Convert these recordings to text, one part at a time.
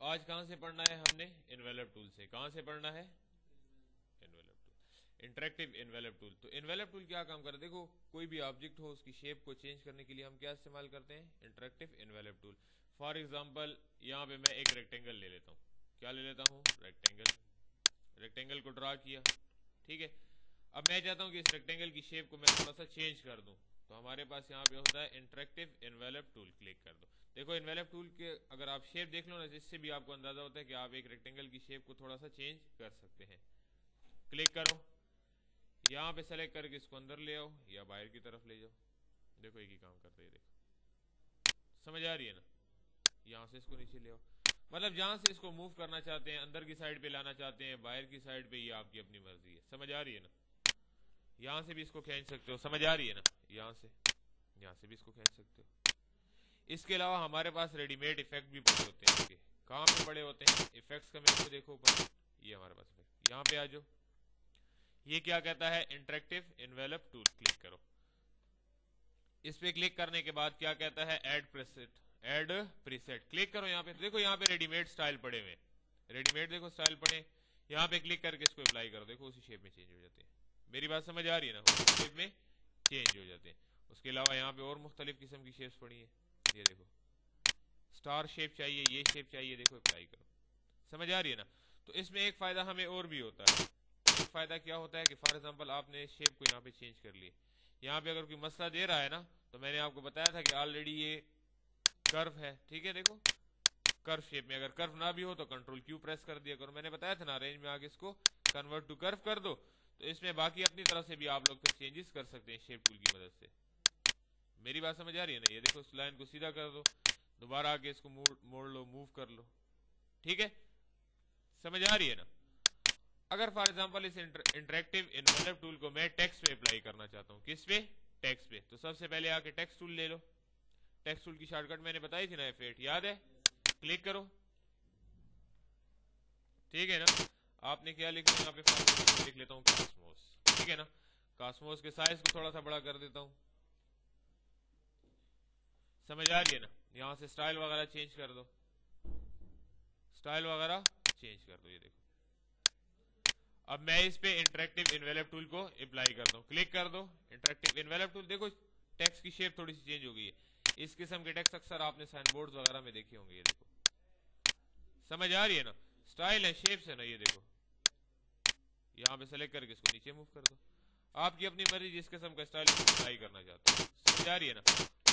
आज कहां से पढ़ना है हमने? इन्वेलप टूल से। कहां से पढ़ना है? Envelope tool, interactive envelope tool. तो इन्वेलप टूल क्या काम करता है? देखो कोई भी ऑब्जेक्ट हो उसकी शेप को चेंज करने के लिए हम क्या इस्तेमाल करते हैं? Interactive envelope tool. For example यहाँ पे मैं एक रेक्टेंगल ले लेता हूँ। क्या ले लेता हूँ? रेक्टेंगल। रेक्टेंगल को ड्रा किया, ठीक है। अब मैं चाहता हूँ कि इस रेक्टेंगल की शेप को मैं थोड़ा सा चेंज कर दूँ, तो हमारे पास यहाँ पे होता है इंटरेक्टिव इन्वेलप टूल। क्लिक कर दो। देखो इन्वेलप टूल के अगर आप शेप देख लो ना, इससे भी आपको अंदाजा होता है कि आप एक रेक्टेंगल की शेप को थोड़ा सा चेंज कर सकते हैं। क्लिक करो, यहाँ पे सेलेक्ट करके इसको अंदर ले आओ या बाहर की तरफ ले जाओ। देखो एक ही काम करते हैं। देखो समझ आ रही है ना? यहाँ से इसको नीचे ले आओ, मतलब जहां से इसको मूव करना चाहते हैं, अंदर की साइड पे लाना चाहते हैं, बाहर की साइड पे, ये आपकी अपनी मर्जी है। समझ आ रही है ना? यहां से भी इसको खींच सकते हो। समझ आ रही है ना? यहाँ से भी इसको खींच सकते हो। इसके अलावा हमारे पास रेडीमेड इफेक्ट भी पड़े होते हैं। देखिए कहाँ पे पड़े होते हैं इफेक्ट्स का मेरे को देखो ऊपर, ये हमारे पास इफेक्ट। यहाँ पे आ जाओ, ये क्या कहता है? Interactive envelope tool. क्लिक करो। इस पे क्लिक करने के बाद क्या कहता है? Add preset. Add preset click करो। यहाँ पे देखो, यहाँ पे रेडीमेड स्टाइल पड़े हुए, रेडीमेड देखो स्टाइल पड़े। यहाँ पे क्लिक करके इसको अप्लाई करो। देखो उसी शेप में चेंज हो जाते हैं। मेरी बात समझ आ रही है ना? उसी शेप में चेंज हो जाते हैं। उसके अलावा यहाँ पे और मुख्तलिफ किस्म की शेप्स पड़ी है। ये देखो स्टार शेप चाहिए, ये शेप चाहिए, देखो अप्लाई करो। समझ आ रही है ना? तो इसमें एक फायदा हमें और भी होता है। एक फायदा क्या होता है कि फॉर एग्जांपल आपने शेप को यहाँ पे चेंज कर ली, यहाँ पे अगर कोई मसला दे रहा है ना, तो मैंने आपको बताया था कि ऑलरेडी ये कर्व है, ठीक है। देखो कर्व शेप में, अगर कर्व ना भी हो तो कंट्रोल क्यू प्रेस कर दिया करो। मैंने बताया था ना, रेंज में आगे इसको कन्वर्ट टू कर्व कर दो, तो इसमें बाकी अपनी तरफ से भी आप लोग फिर चेंजेस कर सकते हैं शेप टूल की मदद से। मेरी बात समझ आ रही है ना? ये देखो इस लाइन को सीधा कर दो, दोबारा आके इसको मोड़ लो, मूव कर लो, ठीक है। समझ आ रही है ना? अगर फॉर एग्जांपल इस इंटरेक्टिव इन्वेलप टूल को मैं टेक्स्ट पे अप्लाई करना चाहता हूँ, किस पे? टेक्स्ट पे। तो सबसे पहले आके टेक्स्ट टूल ले लो। टेक्स्ट टूल की शॉर्टकट मैंने बताई थी ना, F8, याद है? क्लिक करो, ठीक है ना। आपने क्या लिखना है यहाँ पे? लिख लेता हूँ कॉस्मोस, ठीक है ना। कॉस्मोस के साइज को थोड़ा सा बड़ा कर देता हूँ। समझ आ रही है ना? यहाँ से स्टाइल वगैरह चेंज कर दो, स्टाइल वगैरह चेंज कर दो। ये देखो अब मैं इस पे इंटरेक्टिव इन्वेलप टूल को अप्लाई करता हूँ। क्लिक कर दो, इंटरेक्टिव इन्वेलप टूल। देखो टेक्स्ट की शेप थोड़ी सी चेंज हो गई है। इस किस्म के टेक्स्ट अक्सर आपने साइन बोर्ड वगैरह में देखे होंगे। ये देखो समझ आ रही है ना? स्टाइल है, शेप्स है ना। ये देखो यहाँ पे सेलेक्ट करके इसको नीचे मूव कर दो। आपकी अपनी मर्जी जिस किस्म का स्टाइल अप्लाई करना चाहते हो। समझ आ रही है ना?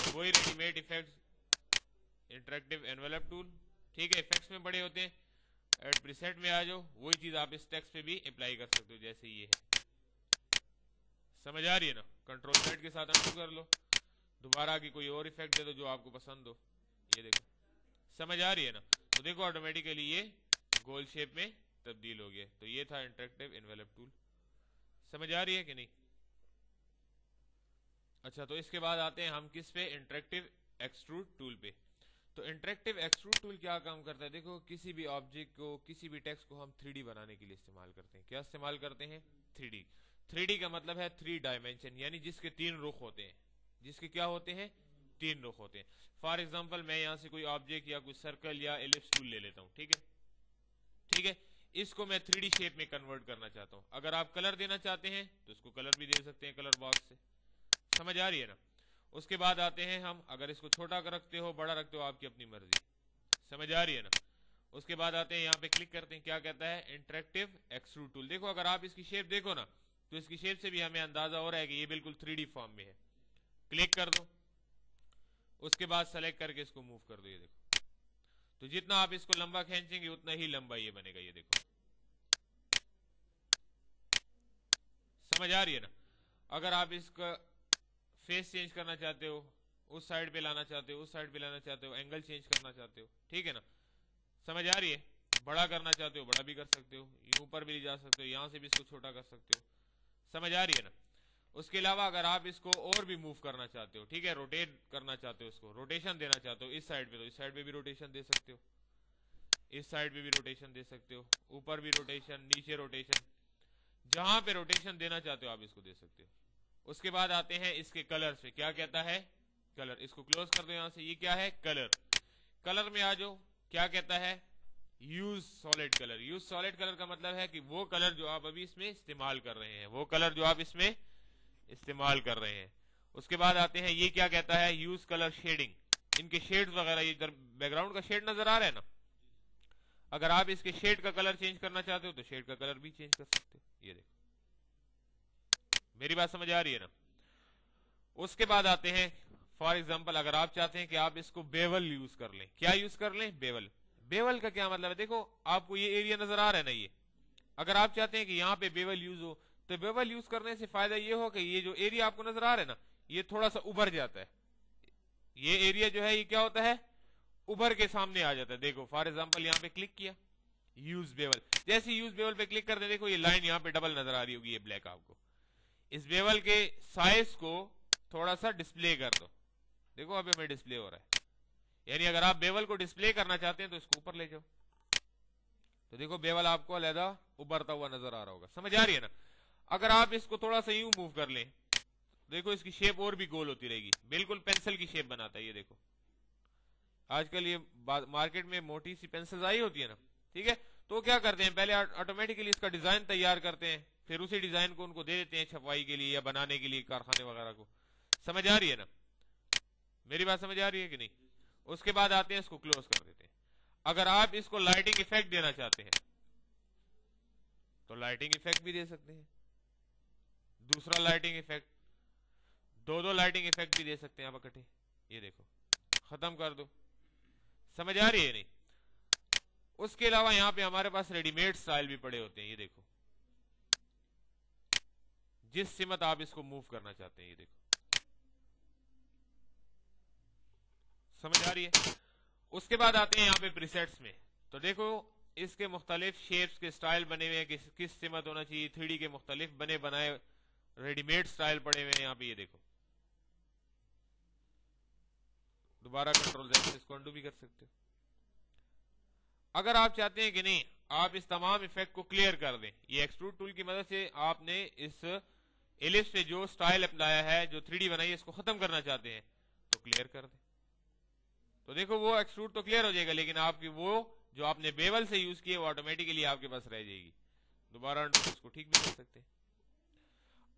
वही readymade effect interactive envelope tool, ठीक है। इफेक्ट्स में बड़े होते हैं। एड प्रीसेट में आ जाओ, वही चीज आप इस टेक्स्ट पे भी अप्लाई कर सकते हो जैसे ये है। समझ आ रही है ना? कंट्रोल Z के साथ अंडू कर लो, दोबारा की कोई और इफेक्ट दे दो जो आपको पसंद हो। ये देखो समझ आ रही है ना? तो देखो ऑटोमेटिकली ये गोल शेप में तब्दील हो गया। तो ये था इंटरेक्टिव एनवेलप टूल। समझ आ रही है कि नहीं? अच्छा, तो इसके बाद आते हैं हम किस पे? इंटरेक्टिव एक्सट्रूड टूल पे। तो इंटरेक्टिव एक्सट्रूड टूल क्या काम करता है? देखो किसी भी ऑब्जेक्ट को, किसी भी टेक्स्ट को हम 3D बनाने के लिए इस्तेमाल करते हैं। क्या इस्तेमाल करते हैं? 3D। 3D का मतलब है 3 डायमेंशन, यानी जिसके 3 रुख होते हैं। जिसके क्या होते हैं? 3 रुख होते हैं। फॉर एग्जाम्पल मैं यहाँ से कोई ऑब्जेक्ट या कोई सर्कल या एलिप्स टूल ले लेता हूँ, ठीक है। ठीक है, इसको मैं 3D शेप में कन्वर्ट करना चाहता हूँ। अगर आप कलर देना चाहते हैं तो इसको कलर भी दे सकते हैं कलर बॉक्स से। समझ आ रही है ना? उसके बाद आते हैं हम, अगर इसको छोटा रखते हो बड़ा रखते हो आपकी अपनी मर्जी। समझ आ रही है ना? उसके बाद आते हैं यहाँ पे क्लिक करते हैं, क्या कहता है? Interactive extrude tool. देखो अगर आप इसकी शेप देखो ना, तो इसकी शेप से भी हमें अंदाजा हो रहा है कि ये बिल्कुल 3D फॉर्म में है। क्लिक कर दो, उसके बाद सेलेक्ट करके इसको मूव कर दो। ये देखो, तो जितना आप इसको लंबा खींचेंगे उतना ही लंबा ये बनेगा। ये देखो समझ आ रही है ना? अगर आप इसका फेस चेंज करना चाहते हो, उस साइड पे लाना चाहते हो, उस साइड पे लाना चाहते हो, एंगल चेंज करना चाहते हो, ठीक है ना। समझ आ रही है? बड़ा करना चाहते हो बड़ा भी कर सकते हो, ऊपर भी ले जा सकते हो, यहां से भी इसको छोटा कर सकते हो। समझ आ रही है ना? उसके अलावा अगर आप इसको और भी मूव करना चाहते हो, ठीक है, रोटेट करना चाहते हो, इसको रोटेशन देना चाहते हो इस साइड पे, तो इस साइड पे भी रोटेशन दे सकते हो, इस साइड पे भी रोटेशन दे सकते हो, ऊपर भी रोटेशन, नीचे रोटेशन, जहां पे रोटेशन देना चाहते हो आप इसको दे सकते हो। उसके बाद आते हैं इसके कलर पे। क्या कहता है? कलर। इसको क्लोज कर दो यहां से। ये क्या है? कलर। कलर में आ जाओ, क्या कहता है? Use solid colour. Use solid colour का मतलब है कि वो कलर जो आप अभी इसमें इस्तेमाल कर रहे हैं, वो कलर जो आप इसमें इस्तेमाल कर रहे हैं। उसके बाद आते हैं, ये क्या कहता है, यूज कलर शेडिंग। इनके शेड्स वगैरह, ये इधर बैकग्राउंड का शेड नजर आ रहा है ना, अगर आप इसके शेड का कलर चेंज करना चाहते हो तो शेड का कलर भी चेंज कर सकते हो। ये देखो, मेरी बात समझ आ रही है ना। उसके बाद आते हैं, फॉर एग्जाम्पल अगर आप चाहते हैं कि आप इसको बेवल यूज कर लें, क्या यूज कर लें, बेवल। बेवल का क्या मतलब है, देखो आपको ये एरिया नजर आ रहा है ना, ये अगर आप चाहते हैं कि यहाँ पे बेवल यूज हो, तो बेवल यूज करने से फायदा ये हो कि ये जो एरिया आपको नजर आ रहा है ना, ये थोड़ा सा उभर जाता है। ये एरिया जो है ये क्या होता है, उभर के सामने आ जाता है। देखो फॉर एग्जाम्पल यहाँ पे क्लिक किया, यूज बेवल, जैसे यूज बेवल पे क्लिक करते देखो ये लाइन यहाँ पे डबल नजर आ रही होगी, ये ब्लैक आपको। इस बेवल के साइज को थोड़ा सा डिस्प्ले कर दो, देखो अभी में डिस्प्ले हो रहा है। यानी अगर आप बेवल को डिस्प्ले करना चाहते हैं तो इसको ऊपर ले जाओ, तो देखो बेवल आपको अलहदा उभरता हुआ नजर आ रहा होगा। समझ आ रही है ना। अगर आप इसको थोड़ा सा यूं मूव कर लें, देखो इसकी शेप और भी गोल होती रहेगी, बिल्कुल पेंसिल की शेप बनाता है। ये देखो आजकल ये मार्केट में मोटी सी पेंसिल आई होती है ना, ठीक है, तो क्या करते हैं, पहले ऑटोमेटिकली इसका डिजाइन तैयार करते हैं, फिर उसी डिजाइन को उनको दे देते हैं छपवाई के लिए या बनाने के लिए कारखाने वगैरह को। समझ आ रही है ना, मेरी बात समझ आ रही है कि नहीं। उसके बाद आते हैं, इसको क्लोज कर देते हैं। अगर आप इसको लाइटिंग इफेक्ट देना चाहते हैं तो लाइटिंग इफेक्ट भी दे सकते हैं, दूसरा लाइटिंग इफेक्ट, दो लाइटिंग इफेक्ट भी दे सकते हैं आप इकट्ठे। ये देखो खत्म कर दो। समझ आ रही है नहीं। उसके अलावा यहां पे हमारे पास रेडीमेड स्टाइल भी पड़े होते हैं, ये देखो जिस सिमत आप इसको मूव करना चाहते हैं। ये देखो समझ आ रही है। उसके बाद आते हैं यहाँ पे प्रीसेट्स में, तो देखो इसके मुख्तलिफ शेप्स के स्टाइल बने हुए हैं, किस सिमत होना चाहिए, 3D के मुख्तलिफ बने बनाए रेडीमेड स्टाइल पड़े हुए हैं यहाँ पे। ये देखो दोबारा कंट्रोल Z से इसको अंडू भी कर सकते हो। अगर आप चाहते हैं कि नहीं आप इस तमाम इफेक्ट को क्लियर कर दें, ये एक्सट्रूड टूल की मदद से आपने इस एलिप्स पे जो स्टाइल अपनाया है, जो 3D बनाई है, इसको खत्म करना चाहते हैं तो क्लियर कर दें। तो देखो वो एक्सट्रूड तो क्लियर हो जाएगा, लेकिन आपकी वो जो आपने बेवल से यूज की है वो ऑटोमेटिकली आपके पास रह जाएगी। दोबारा इसको ठीक भी कर सकते हैं।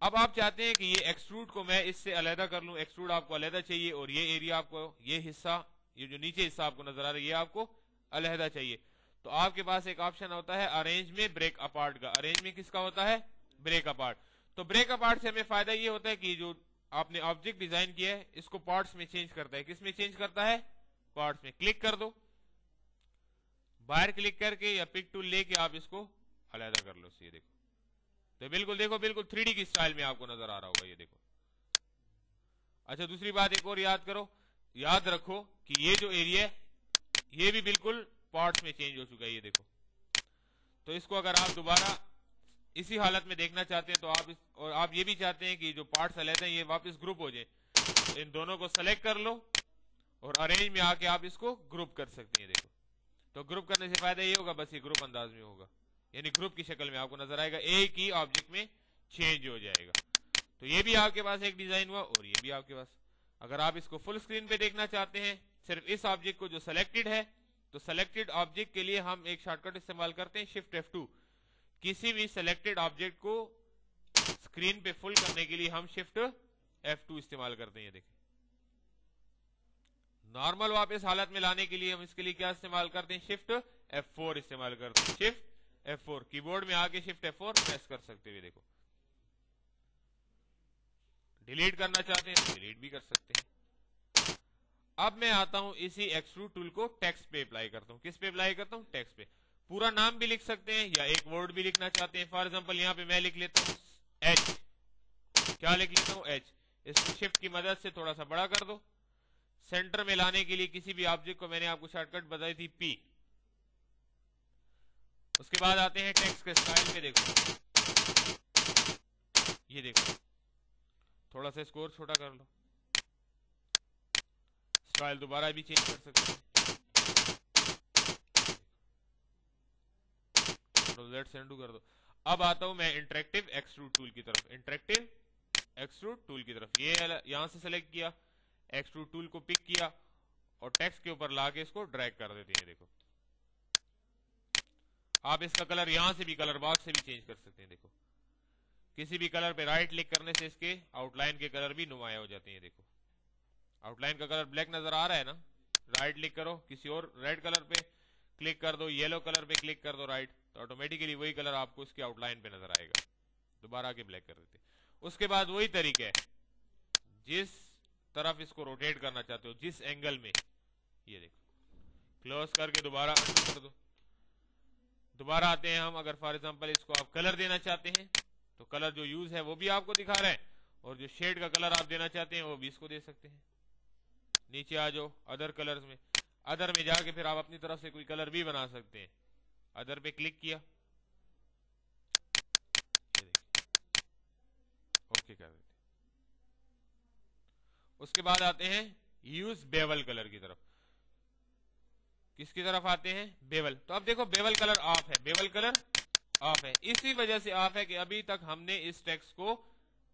अब आप चाहते हैं कि ये एक्सट्रूड को मैं इससे अलहदा कर लूं, एक्सट्रूड आपको अलहदा चाहिए और ये एरिया आपको, ये हिस्सा, ये जो नीचे हिस्सा आपको नजर आ रहा है, ये आपको अलहदा चाहिए। तो आपके पास एक ऑप्शन होता है अरेंज में ब्रेक अपार्ट का। अरेंज में किसका होता है, ब्रेक अपार्ट। तो ब्रेक अपार्ट से हमें फायदा ये होता है कि जो आपने ऑब्जेक्ट डिजाइन किया है इसको पार्ट्स में चेंज करता है। किस में चेंज करता है, पार्ट्स में। क्लिक कर दो, बाहर क्लिक करके या पिक टूल लेके आप इसको अलहदा कर लो। ये देखो तो बिल्कुल देखो बिल्कुल 3D की स्टाइल में आपको नजर आ रहा होगा। ये देखो। अच्छा दूसरी बात एक और याद करो, याद रखो कि ये जो एरिया है ये भी बिल्कुल पार्ट्स में चेंज हो चुका है। ये देखो, तो इसको अगर आप दोबारा इसी हालत में देखना चाहते हैं तो आप और आप ये भी चाहते हैं कि जो पार्ट्स अलग हैं ये वापस ग्रुप हो जाए, तो इन दोनों को सेलेक्ट कर लो और अरेंज में आके आप इसको ग्रुप कर सकते हैं। देखो तो ग्रुप करने से फायदा ये होगा, बस ये ग्रुप अंदाज में होगा, यानी ग्रुप की शक्ल में आपको नजर आएगा, एक ही ऑब्जेक्ट में चेंज हो जाएगा। तो ये भी आपके पास एक डिजाइन हुआ और ये भी आपके पास। अगर आप इसको फुल स्क्रीन पे देखना चाहते हैं सिर्फ इस ऑब्जेक्ट को जो सेलेक्टेड है, तो सेलेक्टेड ऑब्जेक्ट के लिए हम एक शॉर्टकट इस्तेमाल करते हैं शिफ्ट F2। किसी भी सेलेक्टेड ऑब्जेक्ट को स्क्रीन पे फुल करने के लिए हम शिफ्ट F2 इस्तेमाल करते हैं। देखें नॉर्मल वापस हालत में लाने के लिए हम इसके लिए क्या इस्तेमाल करते हैं, शिफ्ट F4 इस्तेमाल करते हैं। शिफ्ट F4 कीबोर्ड में आके शिफ्ट F4 प्रेस कर सकते हुए देखो। डिलीट करना चाहते हैं तो डिलीट भी कर सकते हैं। अब मैं आता हूं इसी एक्सट्रूड टूल को टेक्स्ट पे अप्लाई करता हूं। किस पे अप्लाई करता हूं, टेक्स्ट पे। पूरा नाम भी लिख सकते हैं या एक वर्ड भी लिखना चाहते हैं। फॉर एग्जांपल यहां पे मैं लिख लेता हूं H। क्या लिख लेता हूं, H। इसको शिफ्ट की मदद से थोड़ा सा बड़ा कर दो। सेंटर में लाने के लिए किसी भी ऑब्जेक्ट को मैंने आपको शॉर्टकट बताई थी P। उसके बाद आते हैं टेक्स्ट के स्टाइल पे। देखो ये देखो थोड़ा सा स्कोर छोटा कर लो, स्टाइल दोबारा भी चेंज कर सकते हैं। लेट्स अनडू कर दो। अब आता हूं मैं इंटरेक्टिव एक्सट्रूड टूल की तरफ। इंटरेक्टिव एक्सट्रूड टूल की तरफ, ये यहां से सेलेक्ट किया, एक्सट्रूड टूल को पिक किया और टेक्स्ट के ऊपर लाके इसको ड्रैग कर देते हैं। देखो आप इसका कलर यहां से भी कलर बॉक्स से भी चेंज कर सकते हैं। देखो किसी भी कलर पे राइट क्लिक करने से इसके आउटलाइन के कलर भी नुमाया हो जाते हैं। देखो आउटलाइन का कलर ब्लैक नजर आ रहा है ना, राइट क्लिक करो किसी और रेड कलर पे क्लिक कर दो, येलो कलर पे क्लिक कर दो राइट, तो ऑटोमेटिकली वही कलर आपको इसके आउटलाइन पे नजर आएगा। दोबारा आके ब्लैक कर देते। उसके बाद वही तरीका है, जिस तरफ इसको रोटेट करना चाहते हो, जिस एंगल में, ये देखो क्लोज करके दोबारा कर दो। दोबारा आते हैं हम, अगर फॉर एग्जांपल इसको आप कलर देना चाहते हैं तो कलर जो यूज है वो भी आपको दिखा रहा है, और जो शेड का कलर आप देना चाहते हैं वो भी इसको दे सकते हैं। नीचे आ जाओ अदर कलर्स में, अदर में जाके फिर आप अपनी तरफ से कोई कलर भी बना सकते हैं। अदर पे क्लिक किया, ओके कर देते। उसके बाद आते हैं यूज बेवल कलर की तरफ। किसकी तरफ आते हैं? बेवल। तो अब देखो बेवल कलर ऑफ है, बेवल कलर ऑफ है। इसी वजह से ऑफ है कि अभी तक हमने इस टेक्स्ट को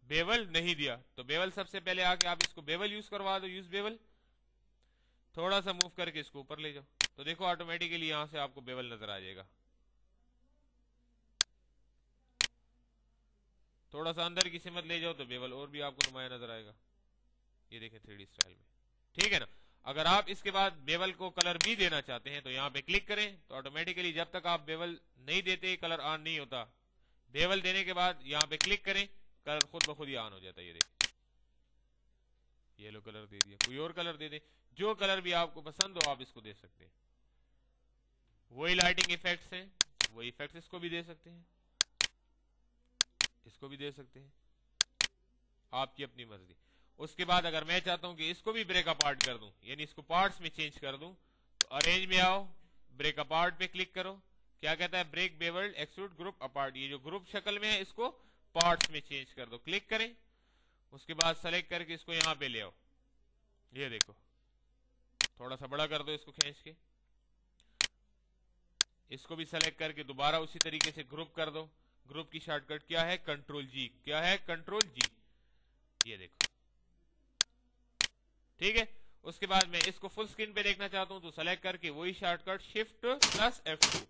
बेवल नहीं दिया। तो बेवल सबसे पहले आके आप इसको बेवल यूज करवा दो, यूज बेवल। थोड़ा सा मूव करके इसको ऊपर ले जाओ, तो देखो ऑटोमेटिकली यहां से आपको बेवल नजर आ जाएगा। थोड़ा सा अंदर की सिमत ले जाओ तो बेवल और भी आपको नुमाया नजर आएगा। ये देखें 3D स्टाइल में, ठीक है ना। अगर आप इसके बाद बेवल को कलर भी देना चाहते हैं तो यहाँ पे क्लिक करें, तो ऑटोमेटिकली जब तक आप बेवल नहीं देते कलर ऑन नहीं होता। बेवल देने के बाद यहाँ पे क्लिक करें, कलर खुद ब खुद ही ऑन हो जाता है। ये देखिए येलो कलर दे दिया, कोई और कलर दे दे, जो कलर भी आपको पसंद हो आप इसको दे सकते हैं। वही लाइटिंग इफेक्ट्स हैं, वही इफेक्ट्स इसको भी दे सकते हैं, इसको भी दे सकते हैं, आपकी अपनी मर्जी। उसके बाद अगर मैं चाहता हूं कि इसको भी ब्रेक अपार्ट कर दूं, यानी इसको पार्ट्स में चेंज कर दूं, तो अरेंज में आओ, ब्रेक अपार्ट पे क्लिक करो। क्या कहता है? Break bevelled extrude group apart. ये जो ग्रुप शक्ल में है इसको पार्ट्स में चेंज कर दो, क्लिक करें। उसके बाद सेलेक्ट करके इसको यहां पे ले आओ। ये देखो थोड़ा सा बड़ा कर दो इसको खींच के, इसको भी सेलेक्ट करके दोबारा उसी तरीके से ग्रुप कर दो। ग्रुप की शॉर्टकट क्या है? कंट्रोल जी। क्या है? कंट्रोल जी। ये देखो ठीक है। उसके बाद मैं इसको फुल स्क्रीन पे देखना चाहता हूं तो सेलेक्ट करके वही शॉर्टकट शिफ्ट प्लस F2,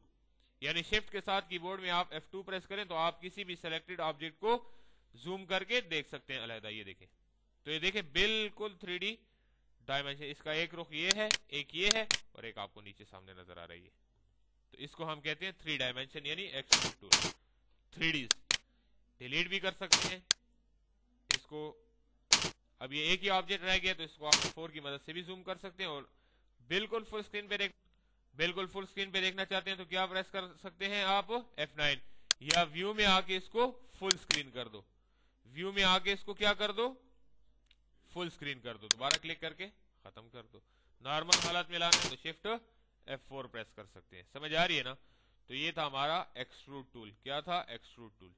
यानी शिफ्ट के साथ कीबोर्ड में आप F2 प्रेस करें तो आप किसी भी सिलेक्टेड ऑब्जेक्ट को जूम करके देख सकते हैं अलग। ये देखें, तो ये देखें बिल्कुल 3D डायमेंशन। इसका एक रुख ये है, एक ये है, और एक आपको नीचे सामने नजर आ रही है। तो इसको हम कहते हैं 3 डायमेंशन, यानी एक्सट्रूड टूल। 3D डिलीट भी कर सकते हैं इसको। अब ये एक ही ऑब्जेक्ट रह गया तो इसको आप F4 की मदद से भी जूम कर सकते हैं। और बिल्कुल फुल स्क्रीन पे देखना चाहते हैं तो क्या प्रेस कर सकते हैं आप? F9। या व्यू में आके इसको फुल स्क्रीन कर दो, व्यू में आके इसको क्या कर दो? फुल स्क्रीन कर दो। दोबारा क्लिक करके खत्म कर दो। नॉर्मल हालत में लाना है तो शिफ्ट F4 प्रेस कर सकते हैं। समझ आ रही है ना? तो ये था हमारा एक्सट्रूड टूल। क्या था? Extrude tool.